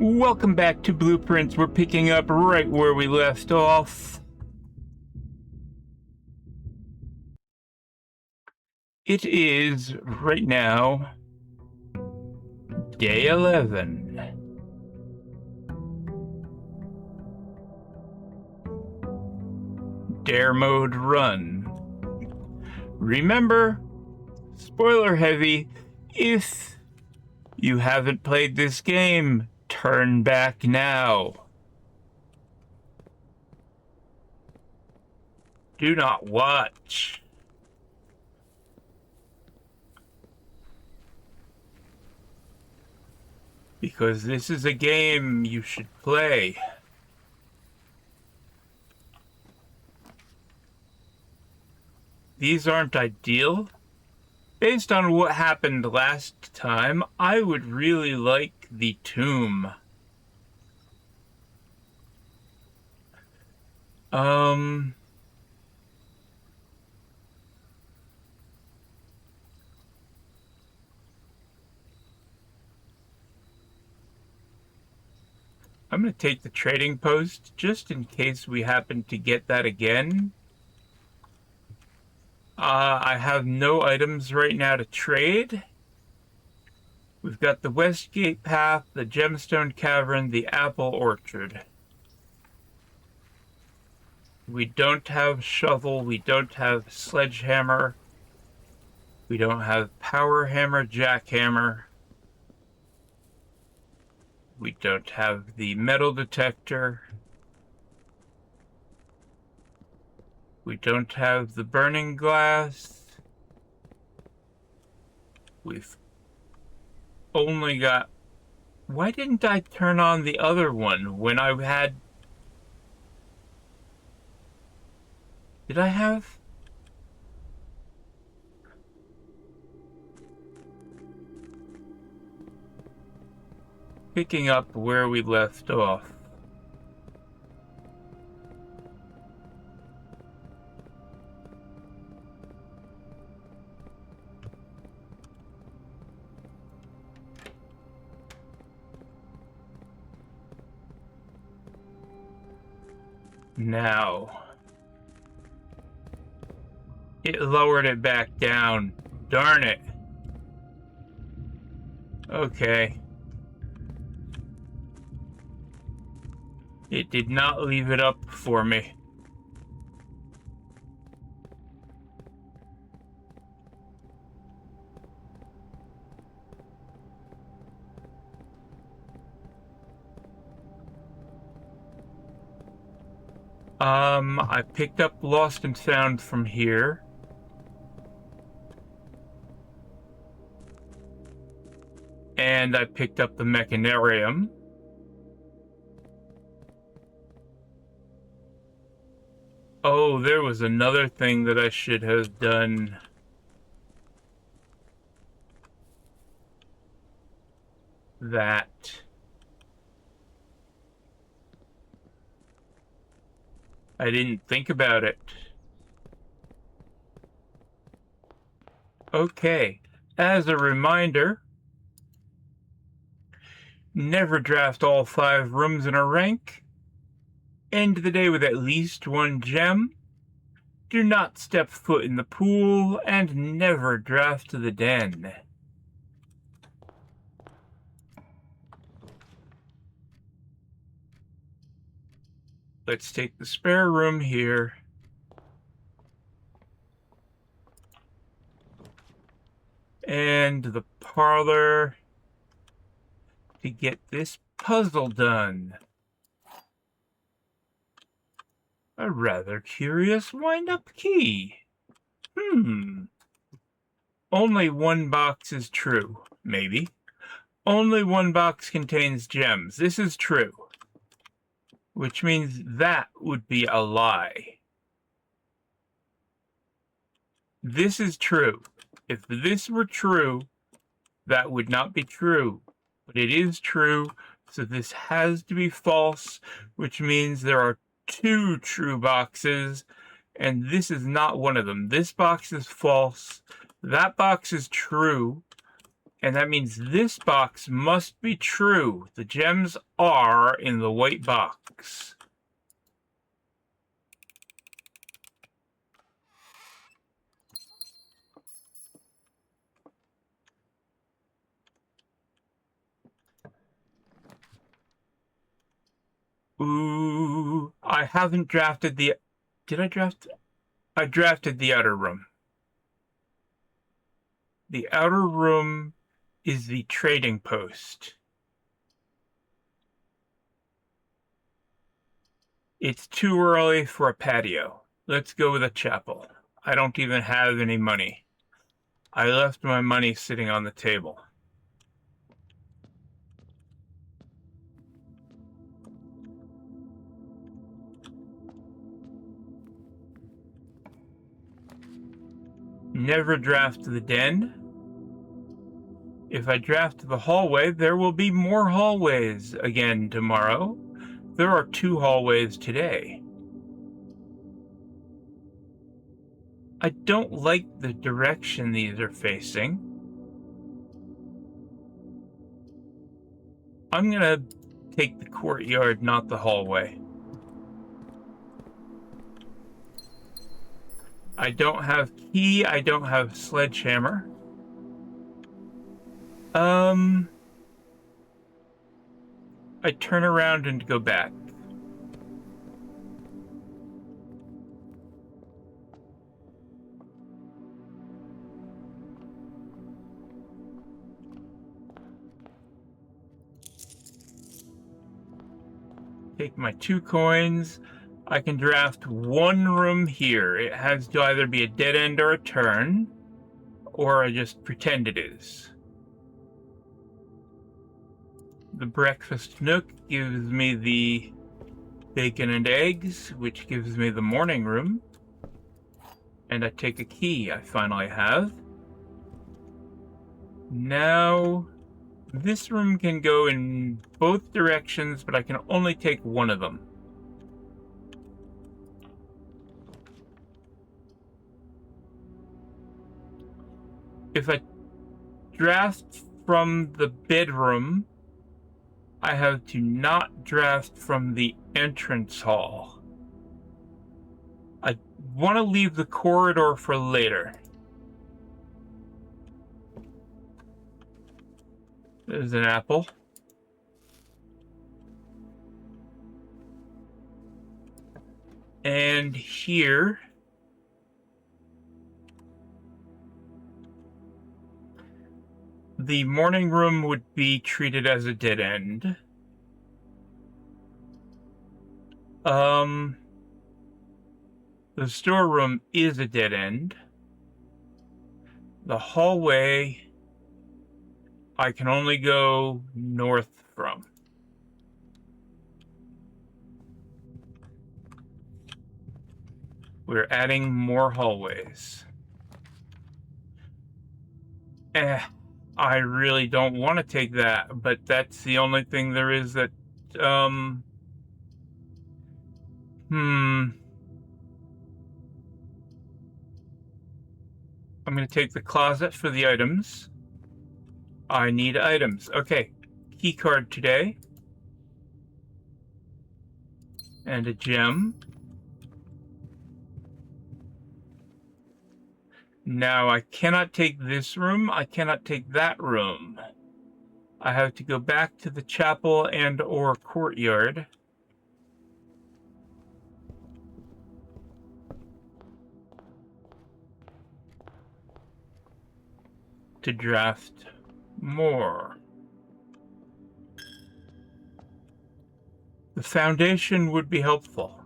Welcome back to Blueprints. We're picking up right where we left off. It is, right now, day 11. Dare mode run. Remember, spoiler heavy, if you haven't played this game, turn back now. Do not watch. Because this is a game you should play. These aren't ideal. Based on what happened last time, I would really like the tomb. I'm going to take the trading post just in case we happen to get that again. I have no items right now to trade. We've got the Westgate Path, the Gemstone Cavern, the Apple Orchard. We don't have shovel, we don't have sledgehammer, we don't have power hammer, jackhammer. We don't have the metal detector. We don't have the burning glass. We've only got... Why didn't I turn on the other one when I had... Did I have... Picking up where we left off. Now. It lowered it back down. Darn it. Okay. It did not leave it up for me. I picked up Lost and Found from here. And I picked up the Mechanarium. Oh, there was another thing that I should have done. That. I didn't think about it. Okay, as a reminder, never draft all 5 rooms in a rank. End the day with at least 1 gem. Do not step foot in the pool, and never draft the den. Let's take the spare room here. And the parlor to get this puzzle done. A rather curious wind-up key. Only 1 box is true, maybe. Only 1 box contains gems. This is true. Which means that would be a lie. This is true. If this were true, that would not be true. But it is true, so this has to be false, which means there are 2 true boxes, and this is not one of them. This box is false. That box is true. And that means this box must be true. The gems are in the white box. Ooh, I haven't drafted the... Did I draft? I drafted the outer room. The outer room is the trading post. It's too early for a patio. Let's go with a chapel. I don't even have any money. I left my money sitting on the table. Never draft the den. If I draft the hallway, there will be more hallways again tomorrow. There are 2 hallways today. I don't like the direction these are facing. I'm gonna take the courtyard, not the hallway. I don't have key, I don't have sledgehammer. I turn around and go back. Take my 2 coins. I can draft 1 room here. It has to either be a dead end or a turn, or I just pretend it is. The breakfast nook gives me the bacon and eggs, which gives me the morning room. And I take a key I finally have. Now, this room can go in both directions, but I can only take one of them. If I draft from the bedroom, I have to not draft from the entrance hall. I want to leave the corridor for later. There's an apple. And here, the morning room would be treated as a dead end. The storeroom is a dead end. The hallway, I can only go north from. We're adding more hallways. I really don't want to take that, but that's the only thing there is that, I'm going to take the closet for the items. I need items. Okay, key card today. And a gem. Now, I cannot take this room. I cannot take that room. I have to go back to the chapel and or courtyard. To draft more. The foundation would be helpful.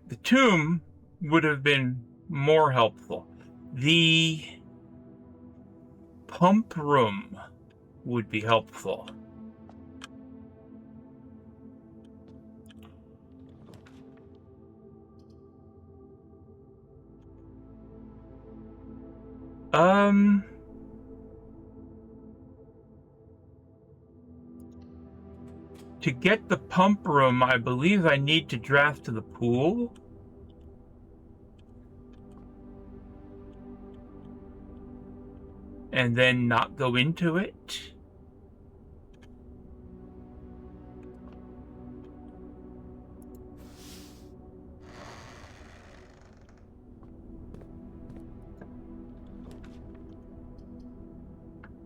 The tomb would have been more helpful. The pump room would be helpful. To get the pump room, I believe I need to draft to the pool. and then not go into it.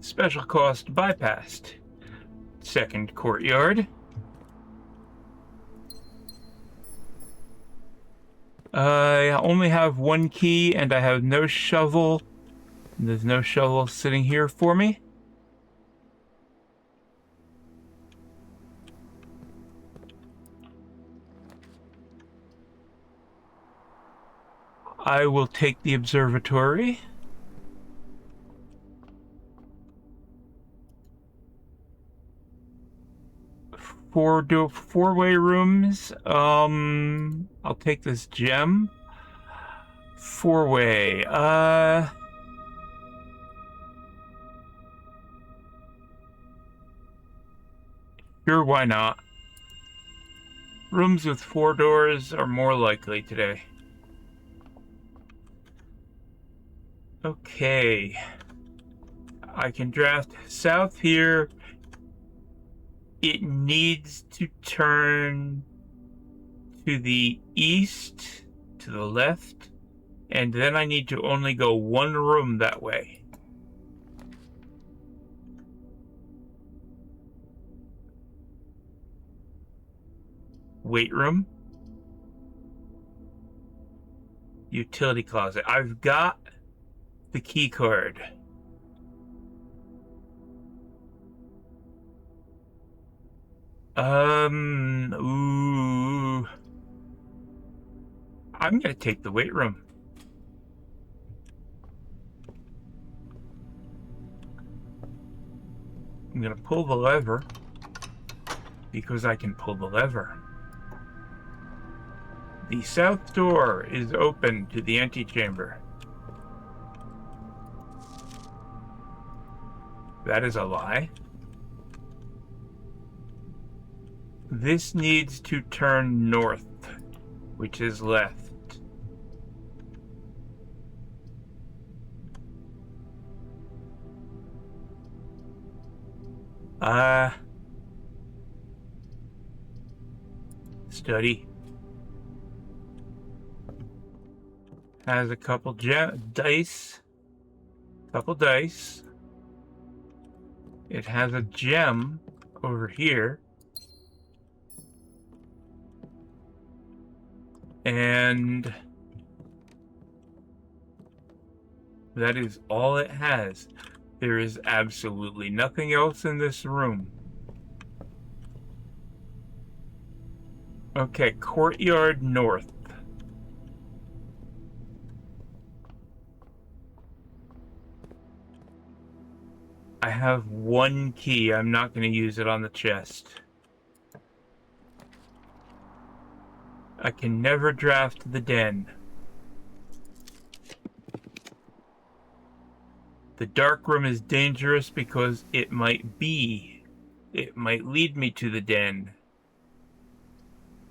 Special cost bypassed. Second courtyard. I only have one key and I have no shovel. There's no shovel sitting here for me. I will take the observatory. Four-way rooms. I'll take this gem. Four-way. Sure, why not? Rooms with 4 doors are more likely today. Okay. I can draft south here. It needs to turn to the east, to the left, and then I need to only go one room that way. Weight room. Utility closet. I've got the key card. Ooh. I'm gonna take the weight room. I'm gonna pull the lever because I can pull the lever. The south door is open to the antechamber. That is a lie. This needs to turn north, which is left. Study. Has a couple dice. Couple dice. It has a gem over here. And that is all it has. There is absolutely nothing else in this room. Okay, courtyard north. I have one key. I'm not going to use it on the chest. I can never draft the den. The dark room is dangerous because it might lead me to the den.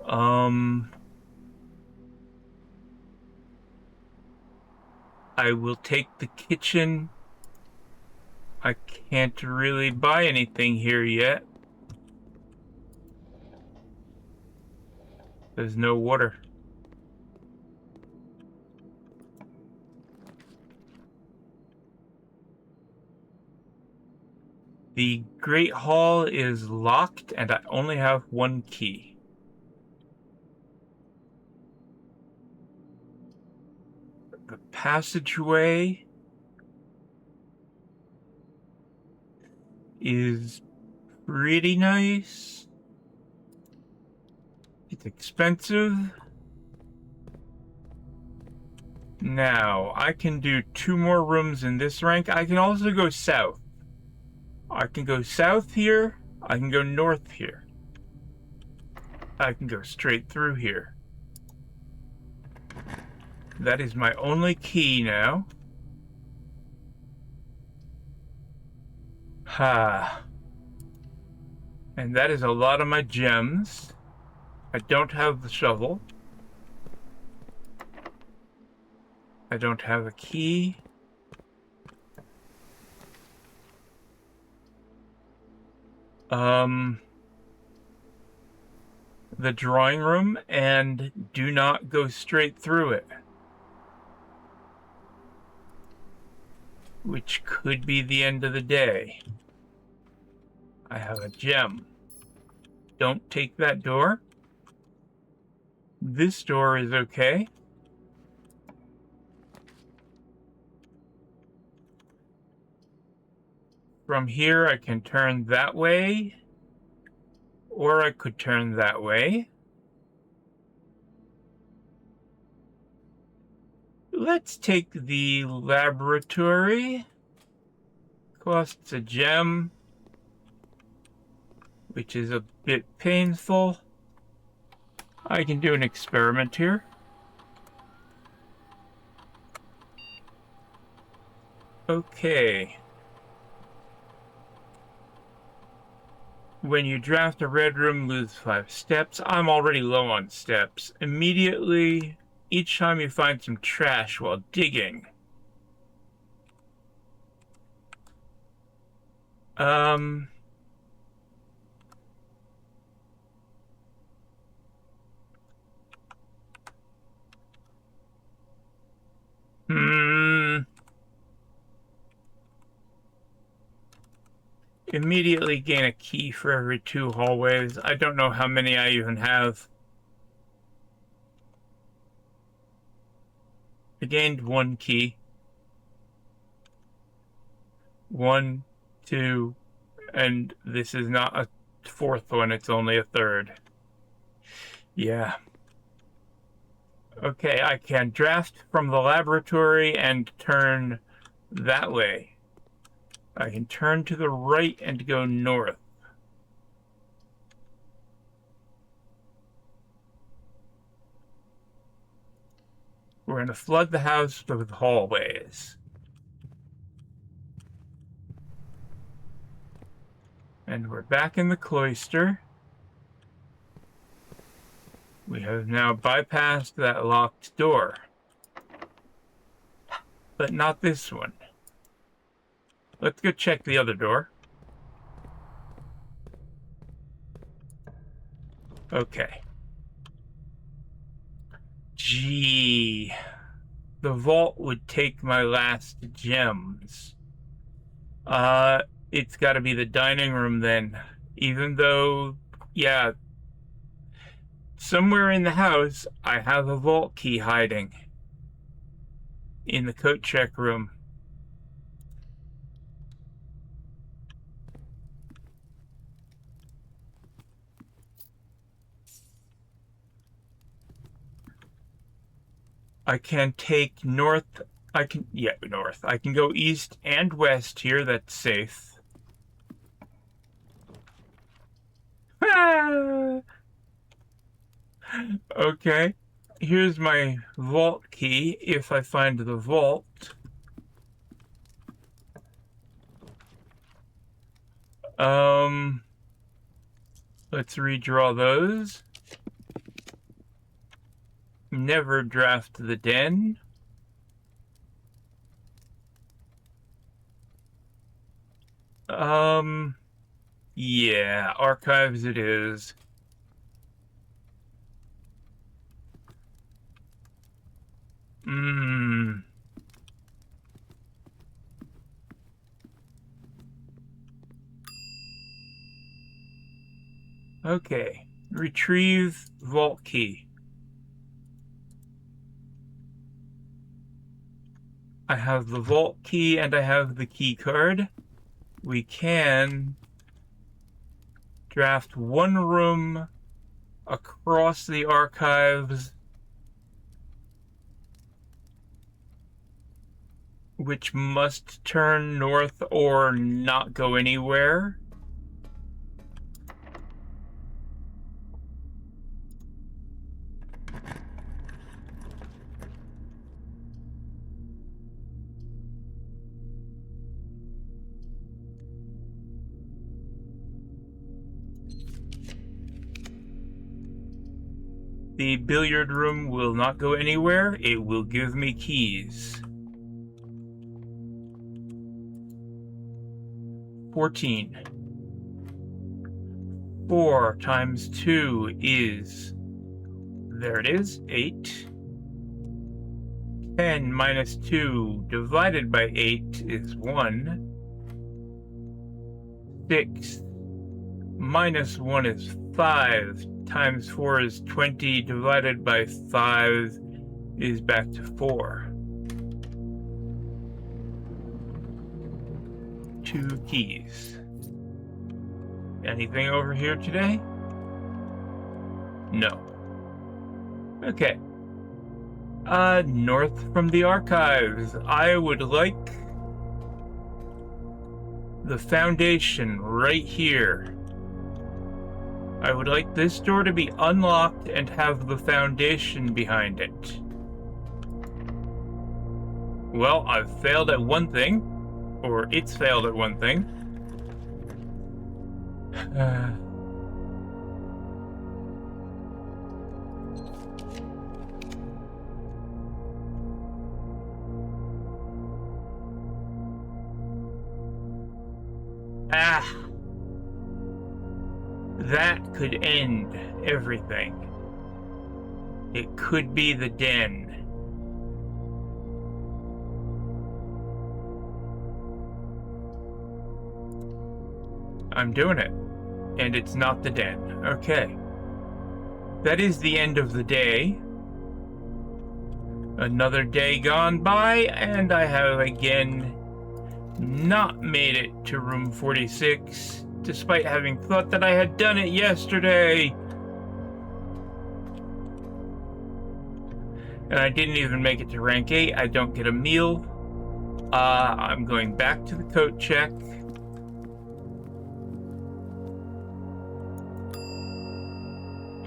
I will take the kitchen. I can't really buy anything here yet. There's no water. The Great Hall is locked and I only have one key. The passageway is pretty nice. It's expensive. Now, I can do 2 more rooms in this rank. I can also go south. I can go south here. I can go north here. I can go straight through here. That is my only key now. Ha. And that is a lot of my gems. I don't have the shovel. I don't have a key. the drawing room and do not go straight through it. Which could be the end of the day. I have a gem. Don't take that door. This door is okay. From here, I can turn that way, or I could turn that way. Let's take the laboratory. Costs a gem, which is a bit painful. I can do an experiment here. Okay. When you draft a red room, lose 5 steps. I'm already low on steps. Immediately, each time you find some trash while digging. Immediately gain a key for every 2 hallways. I don't know how many I even have. I gained 1 key. 1, 2, and this is not a 4th one, it's only a 3rd. Yeah. Okay, I can draft from the laboratory and turn that way. I can turn to the right and go north. We're going to flood the house with hallways. And we're back in the cloister. We have now bypassed that locked door. But not this one. Let's go check the other door. Okay. Gee. The vault would take my last gems. It's got to be the dining room then. Even though, yeah, somewhere in the house, I have a vault key hiding. In the coat check room. I can take north. North. I can go east and west here. That's safe. Okay. Here's my vault key. If I find the vault. Let's redraw those. Never draft the den. Yeah, archives it is. Okay, retrieve vault key. I have the vault key and I have the key card. We can draft 1 room across the archives, which must turn north or not go anywhere. The billiard room will not go anywhere. It will give me keys. 14. 4 times 2 is, there it is, 8. 10 minus 2 divided by 8 is 1. 6 minus 1 is 5. Times 4 is 20. Divided by 5 is back to 4. 2 keys. Anything over here today? No. Okay. North from the archives. I would like the foundation right here. I would like this door to be unlocked and have the foundation behind it. Well, I've failed at one thing. Or it's failed at one thing. That could end everything. It could be the den. I'm doing it. And it's not the den. Okay. That is the end of the day. Another day gone by, and I have again not made it to room 46, despite having thought that I had done it yesterday. And I didn't even make it to rank 8. I don't get a meal. I'm going back to the coat check.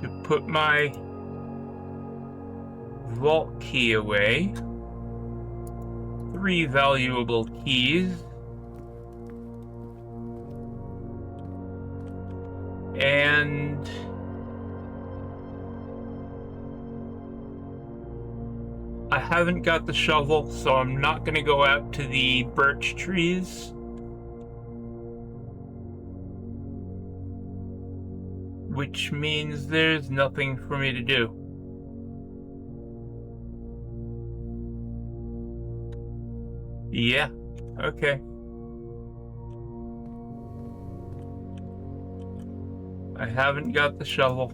To put my vault key away. 3 valuable keys. And I haven't got the shovel, so I'm not going to go out to the birch trees. Which means there's nothing for me to do. Yeah, okay. I haven't got the shovel.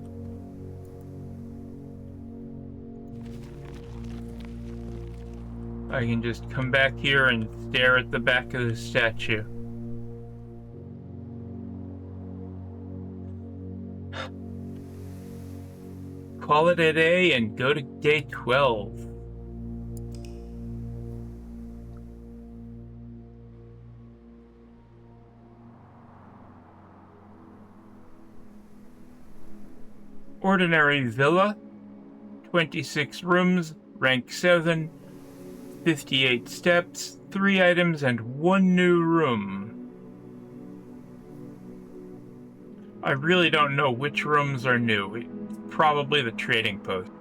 I can just come back here and stare at the back of the statue. Call it a day and go to day 12. Ordinary villa, 26 rooms, rank 7, 58 steps, 3 items, and 1 new room. I really don't know which rooms are new. Probably the trading post.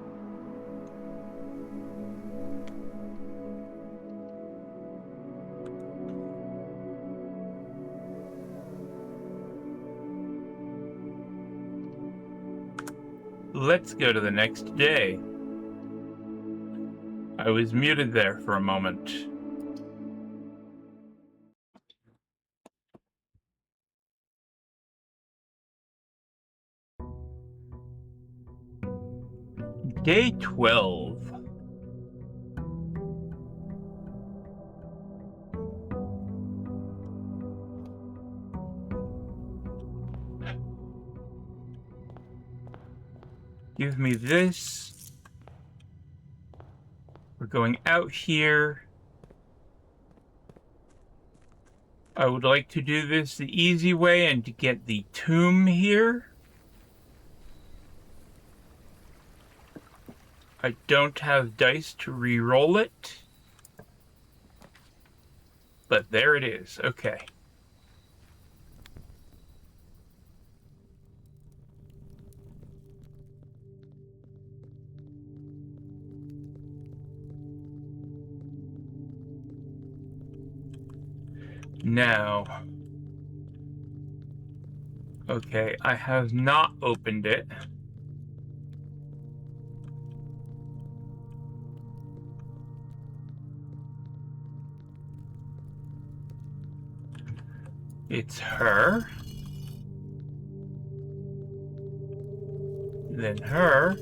Let's go to the next day. I was muted there for a moment. Day 12. Give me this. We're going out here. I would like to do this the easy way and to get the tomb here. I don't have dice to re-roll it. But there it is. Okay. Now, Okay, I have not opened it. It's her. Then her.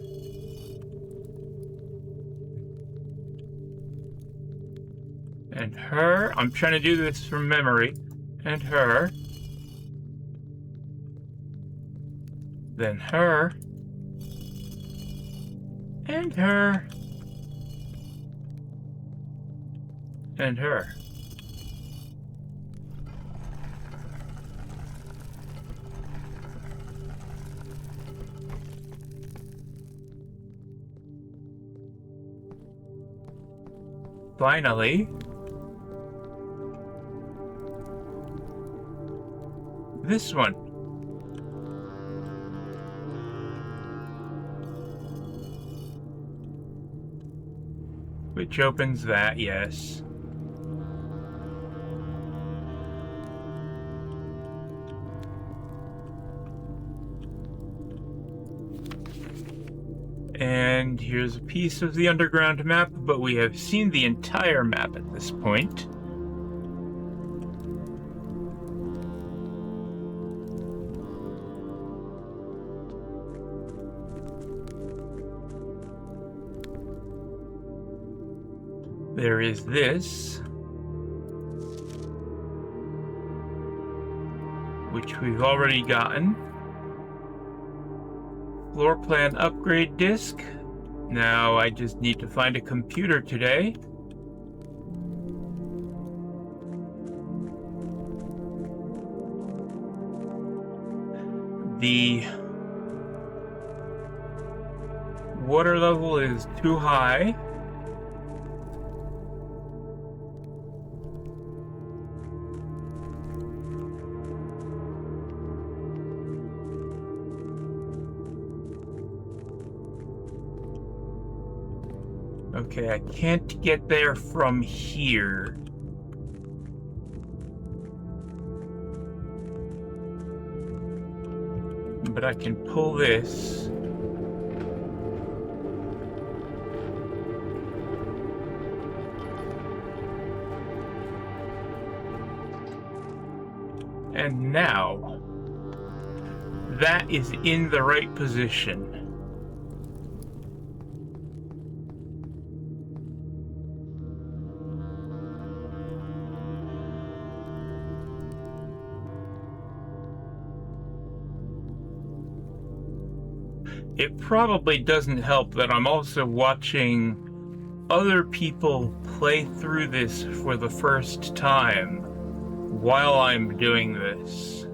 And her. I'm trying to do this from memory. And her. Then her. And her. And her. Finally, this one. Which opens that, yes. And here's a piece of the underground map, but we have seen the entire map at this point. There is this, which we've already gotten. Floor plan upgrade disc. Now I just need to find a computer today. The water level is too high. Okay, I can't get there from here. But I can pull this. And now, that is in the right position. It probably doesn't help that I'm also watching other people play through this for the first time while I'm doing this.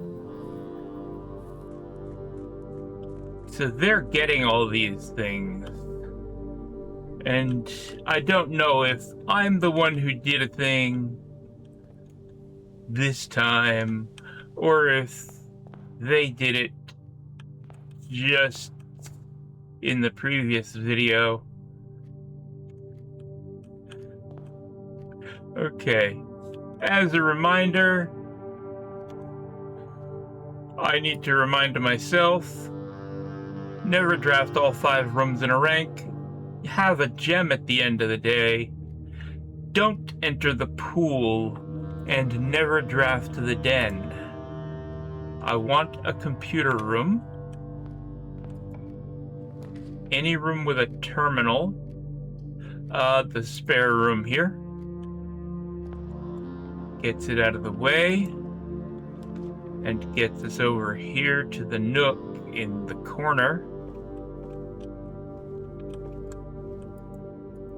So they're getting all these things. And I don't know if I'm the one who did a thing this time, or if they did it just in the previous video. Okay, as a reminder, I need to remind myself, never draft all 5 rooms in a rank, have a gem at the end of the day, don't enter the pool, and never draft the den. I want a computer room. Any room with a terminal. The spare room here. Gets it out of the way. And gets us over here to the nook in the corner.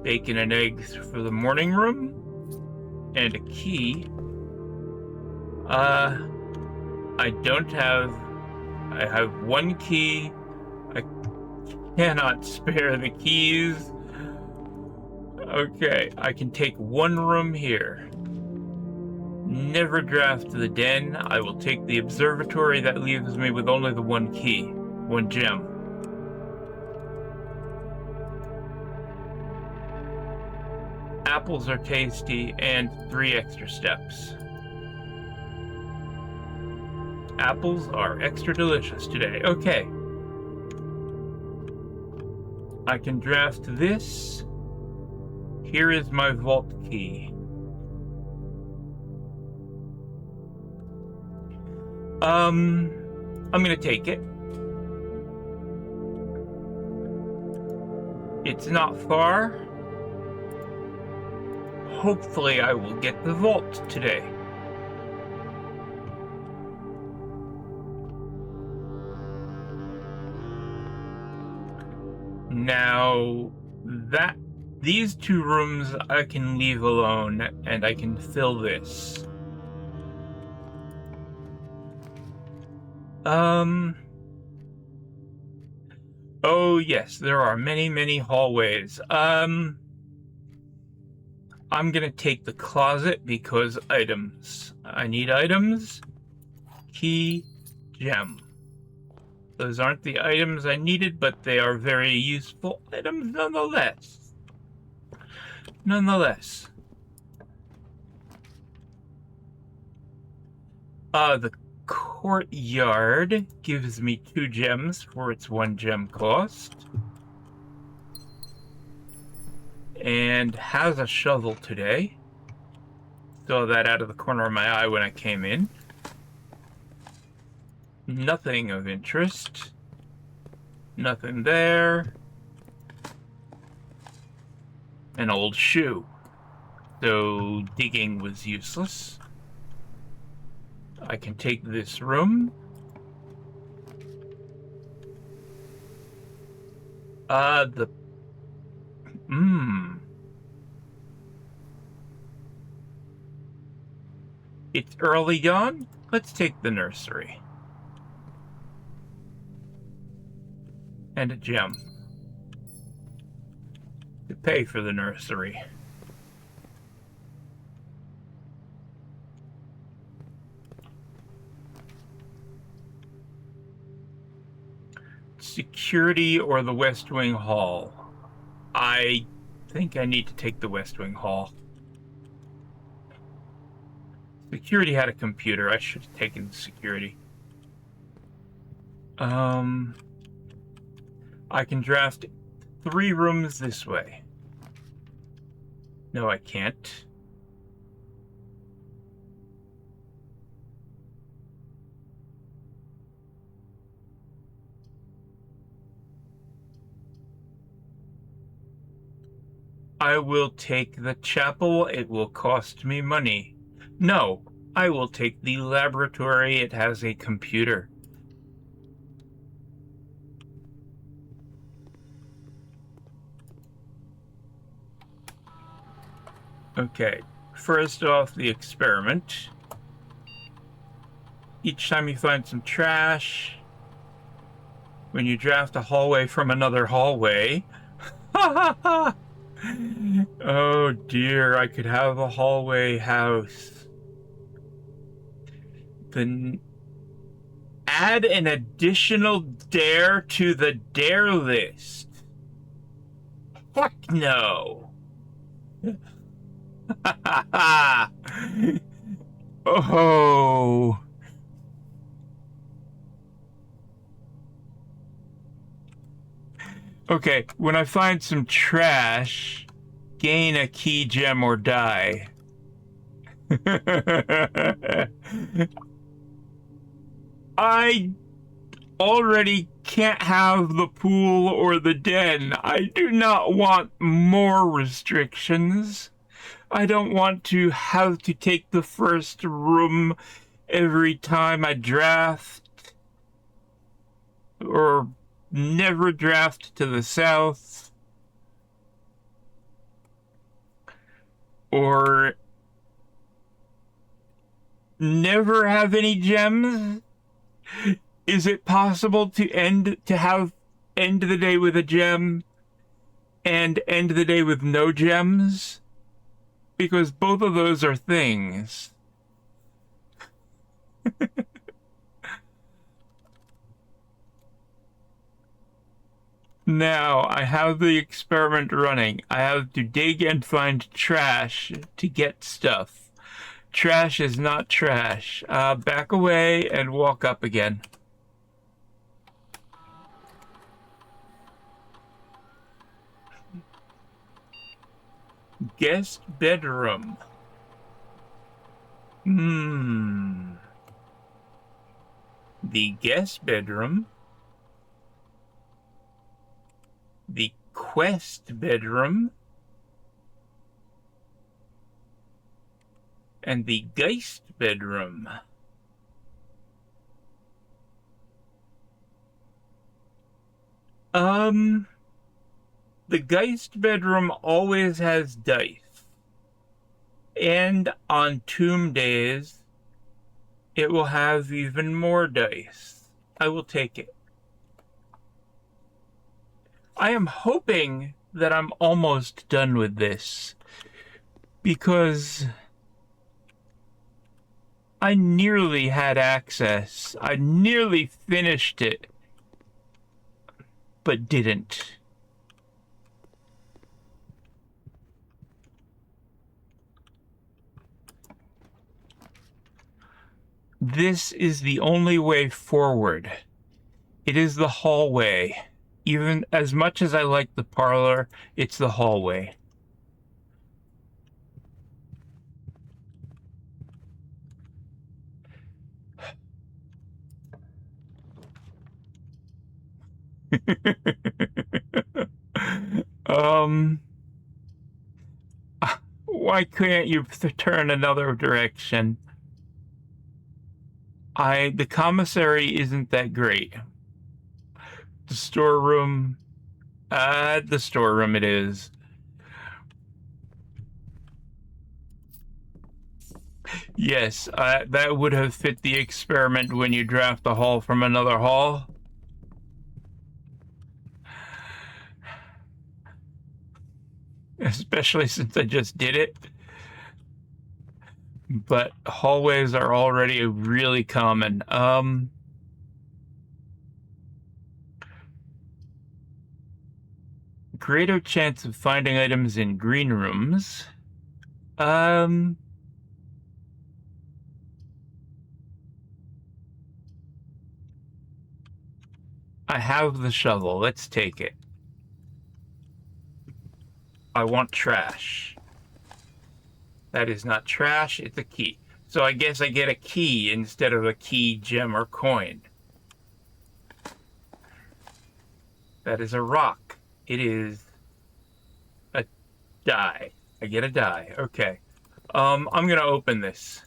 Bacon and eggs for the morning room. And a key. I don't have... I have 1 key. I cannot spare the keys. Okay, I can take 1 room here. Never draft the den. I will take the observatory. That leaves me with only the 1 key. 1 gem. Apples are tasty, and 3 extra steps. apples are extra delicious today. Okay. I can draft this. Here is my vault key. I'm gonna take it. It's not far. Hopefully I will get the vault today. Now, these two rooms I can leave alone, and I can fill this. Oh yes, there are many, many hallways. I'm gonna take the closet because items. I need items. Key, gem. Those aren't the items I needed, but they are very useful items nonetheless. The courtyard gives me 2 gems for its 1 gem cost. And has a shovel today. Saw that out of the corner of my eye when I came in. Nothing of interest. Nothing there. An old shoe. So digging was useless. I can take this room. It's early dawn. Let's take the nursery. And a gem. To pay for the nursery. Security or the West Wing Hall? I think I need to take the West Wing Hall. Security had a computer. I should have taken security. I can draft 3 rooms this way. No, I can't. I will take the chapel. It will cost me money. No, I will take the laboratory. It has a computer. Okay, first off, the experiment. Each time you find some trash, when you draft a hallway from another hallway, oh dear, I could have a hallway house. Then add an additional dare to the dare list. Heck no. Oh. Okay, when I find some trash, gain a key, gem, or die. I already can't have the pool or the den. I do not want more restrictions. I don't want to have to take the first room every time I draft. Or never draft to the south. Or never have any gems. Is it possible to end the day with a gem and end the day with no gems? Because both of those are things. Now, I have the experiment running. I have to dig and find trash to get stuff. Trash is not trash. Back away and walk up again. Guest bedroom. The guest bedroom. The quest bedroom. And the Geist bedroom. The Geist bedroom always has dice. And on tomb days, it will have even more dice. I will take it. I am hoping that I'm almost done with this, because I nearly had access. I nearly finished it, but didn't. This is the only way forward. It is the hallway. Even as much as I like the parlor, it's the hallway. Why can't you turn another direction? The commissary isn't that great. The storeroom, the storeroom it is. Yes, that would have fit the experiment when you draft the hall from another hall. Especially since I just did it. But hallways are already really common. Greater chance of finding items in green rooms. I have the shovel. Let's take it. I want trash. That is not trash, it's a key. So I guess I get a key instead of a key, gem, or coin. That is a rock. It is a die. I get a die. Okay. I'm gonna open this.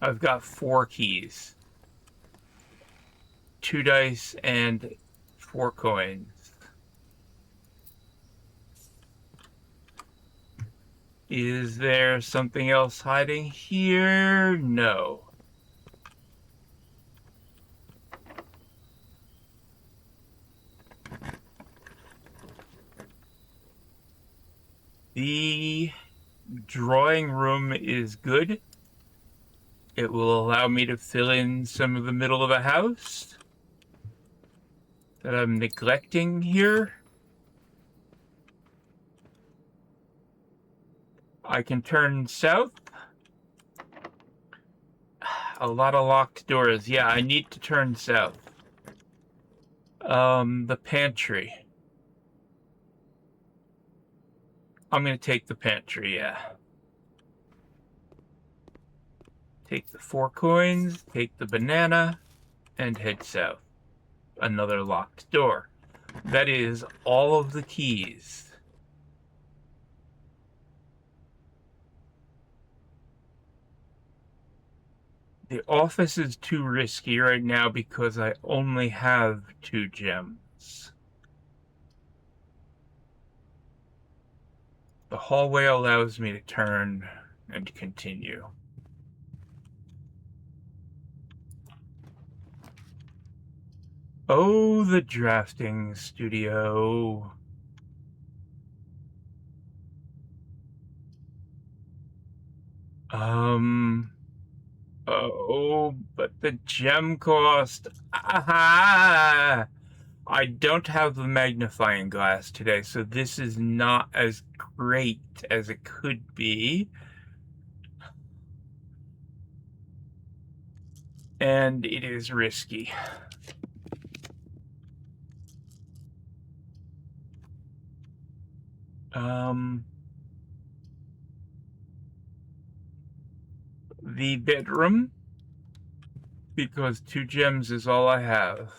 I've got 4 keys. 2 dice and 4 coins. Is there something else hiding here? No. The drawing room is good. It will allow me to fill in some of the middle of the house that I'm neglecting here. I can turn south. A lot of locked doors. Yeah, I need to turn south. The pantry. I'm gonna take the pantry, yeah. Take the 4 coins, take the banana, and head south. Another locked door. That is all of the keys. The office is too risky right now because I only have 2 gems. The hallway allows me to turn and continue. Oh, the drafting studio. Oh, but the gem cost. Aha! I don't have the magnifying glass today, so this is not as great as it could be. and it is risky. The bedroom, because 2 gems is all I have.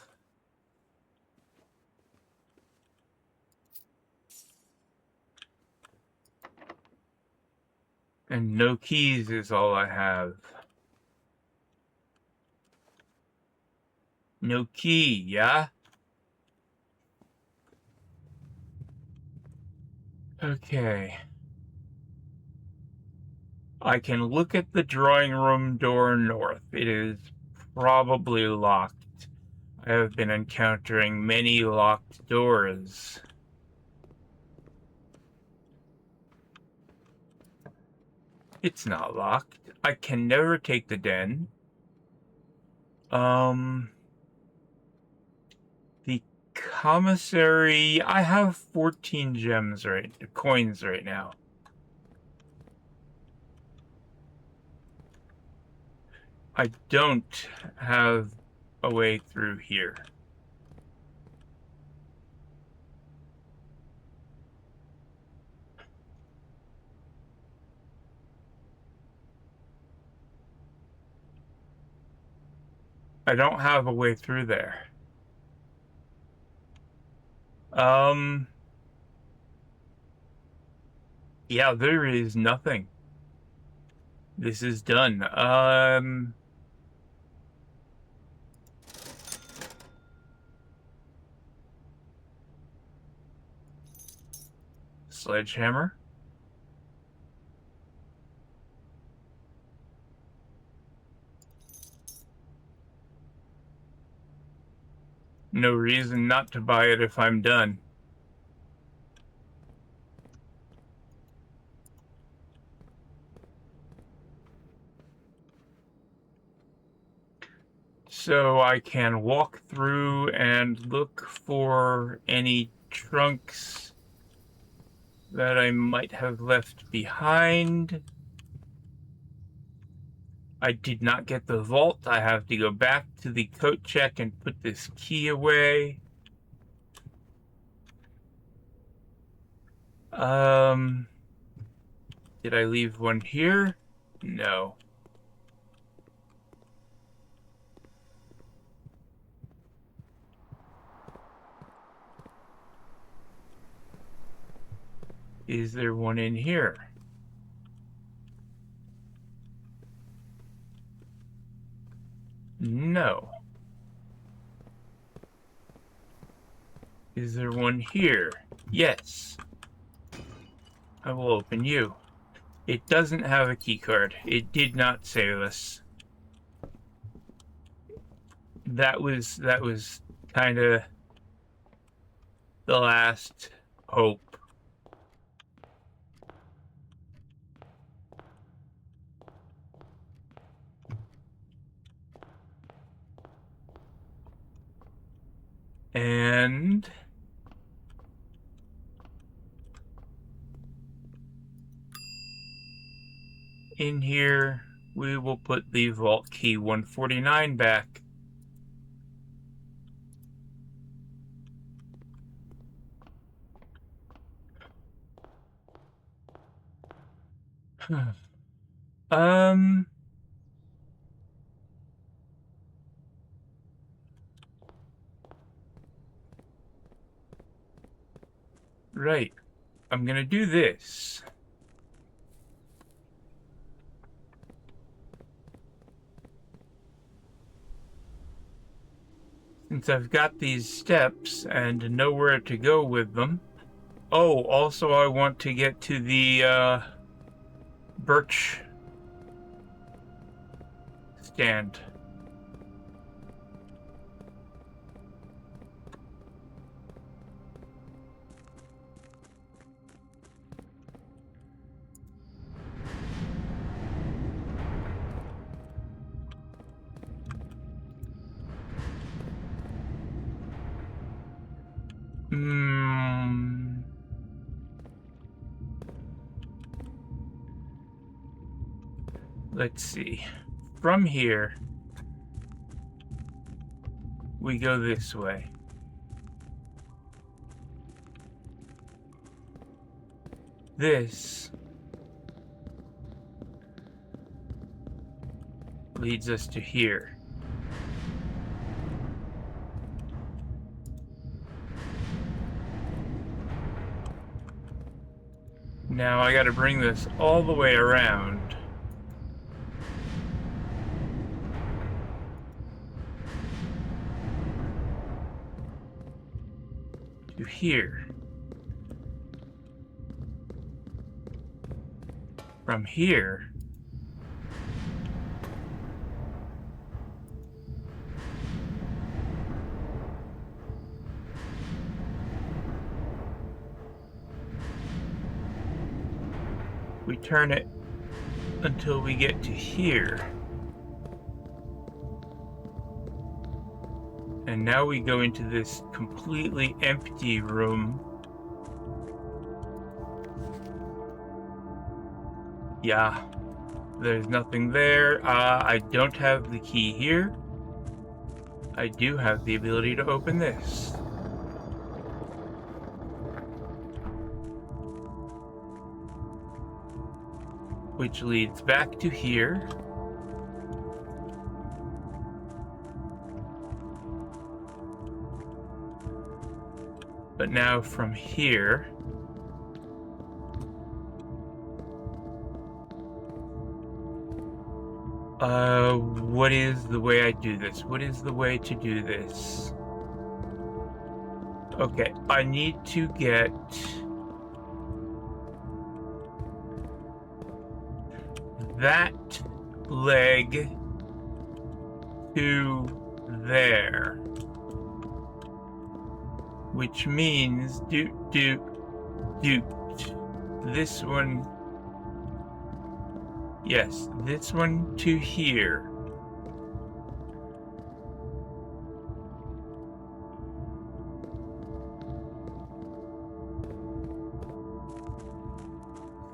And no keys is all I have. No key, yeah? Okay. I can look at the drawing room door north. It is probably locked. I have been encountering many locked doors. It's not locked. I can never take the den. The commissary, I have 14 coins right now. I don't have a way through here. I don't have a way through there. Yeah, there is nothing. This is done. Sledgehammer. No reason not to buy it if I'm done. So I can walk through and look for any trunks that I might have left behind. I did not get the vault. I have to go back to the coat check and put this key away. Did I leave one here? No. Is there one in here? No. Is there one here? Yes. I will open you. It doesn't have a key card. It did not save us. That was kind of the last hope. And in here, we will put the vault key 149 back. Right. I'm gonna do this. Since I've got these steps and nowhere to go with them. Oh, also I want to get to the birch stand. Let's see. From here, we go this way. This leads us to here. Now I gotta bring this all the way around. To here. From here, we turn it until we get to here. And now we go into this completely empty room. Yeah, there's nothing there. I don't have the key here. I do have the ability to open this. Which leads back to here. But now from here, what is the way I do this? What is the way to do this? Okay, I need to get that leg to there. Which means this one. Yes, this one to here.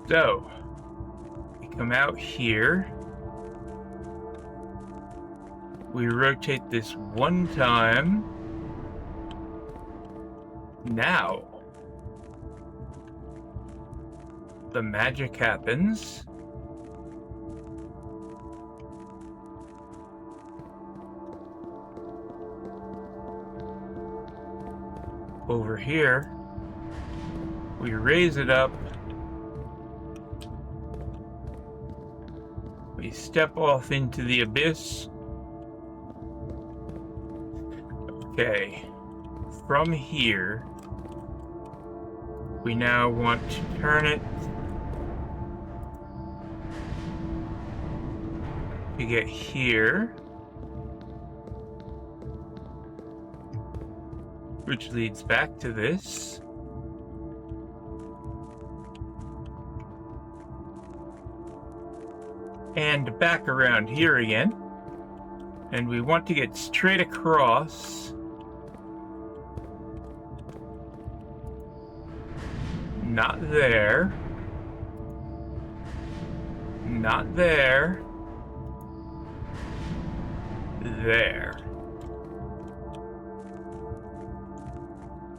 So, we come out here. We rotate this one time. Now, the magic happens. Over here, we raise it up. We step off into the abyss. Okay, from here, we now want to turn it to get here, which leads back to this. And back around here again. And we want to get straight across. Not there. Not there. There.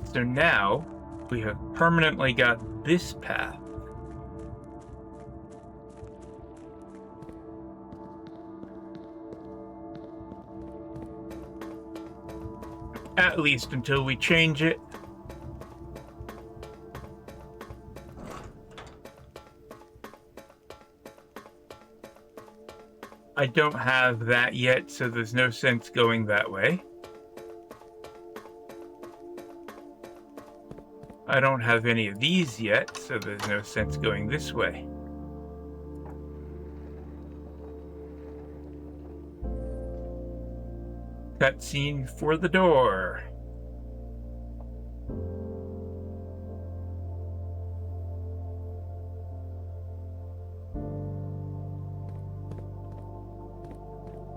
So now we have permanently got this path. At least until we change it. I don't have that yet, so there's no sense going that way. I don't have any of these yet, so there's no sense going this way. Cutscene for the door.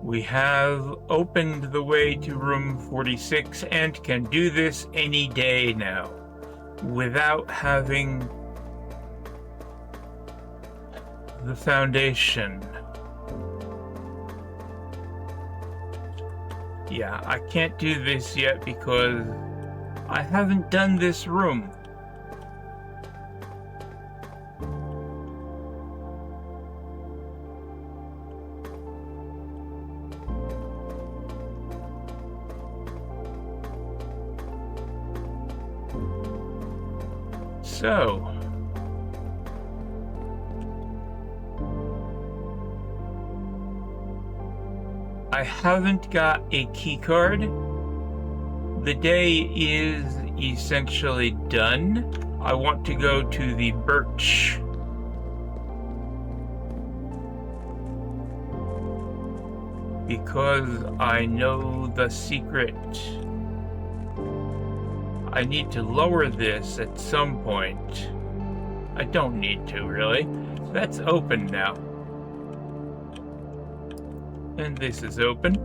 We have opened the way to room 46 and can do this any day now without having the foundation. Yeah, I can't do this yet because I haven't done this room. So, I haven't got a key card. The day is essentially done. I want to go to the Birch. Because I know the secret. I need to lower this at some point. I don't need to, really. That's open now. And this is open.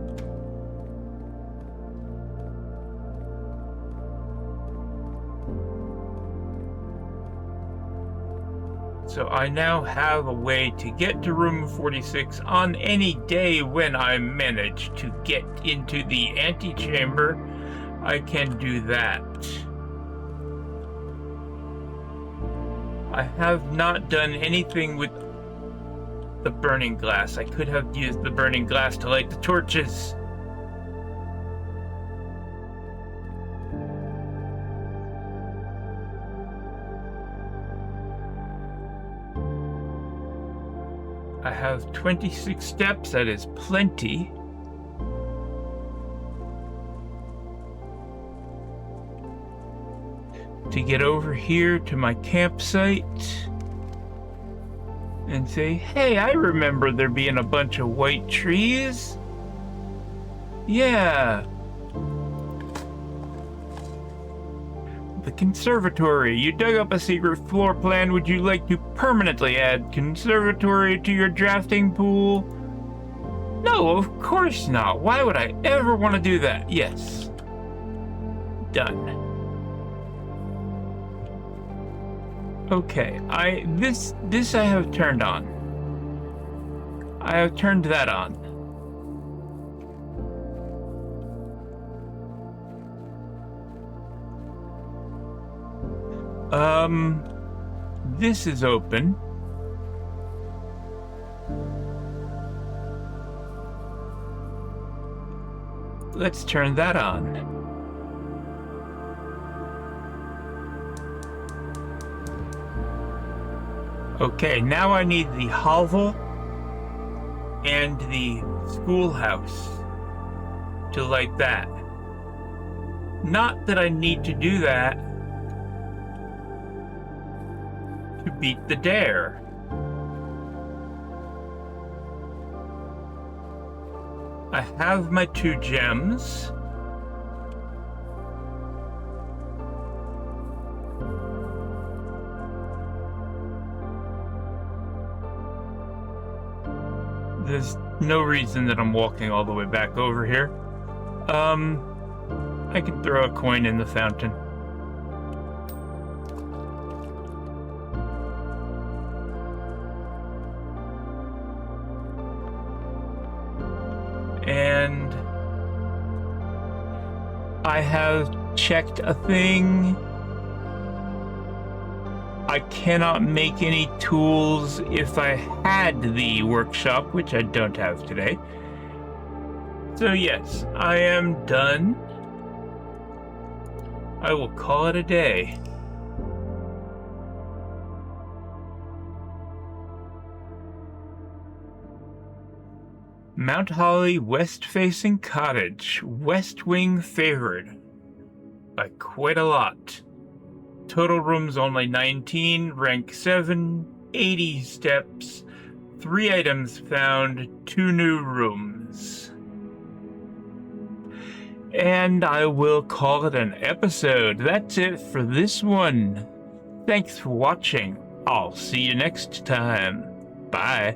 So I now have a way to get to room 46 on any day when I manage to get into the antechamber. I can do that. I have not done anything with the burning glass. I could have used the burning glass to light the torches. I have 26 steps, that is plenty. To get over here to my campsite and say, hey, I remember there being a bunch of white trees. Yeah. The conservatory. You dug up a secret floor plan. Would you like to permanently add conservatory to your drafting pool? No, of course not. Why would I ever want to do that? Yes. Done. Okay, this I have turned on. I have turned that on. This is open. Let's turn that on. Okay, now I need the hovel and the schoolhouse to light that. Not that I need to do that to beat the dare. I have my 2 gems. There's no reason that I'm walking all the way back over here. I can throw a coin in the fountain. And I have checked a thing. I cannot make any tools if I had the workshop, which I don't have today. So yes, I am done. I will call it a day. Mount Holly west-facing cottage, west wing favored by quite a lot. Total rooms only 19, rank 7, 80 steps, 3 items found, 2 new rooms. And I will call it an episode. That's it for this one. Thanks for watching. I'll see you next time. Bye.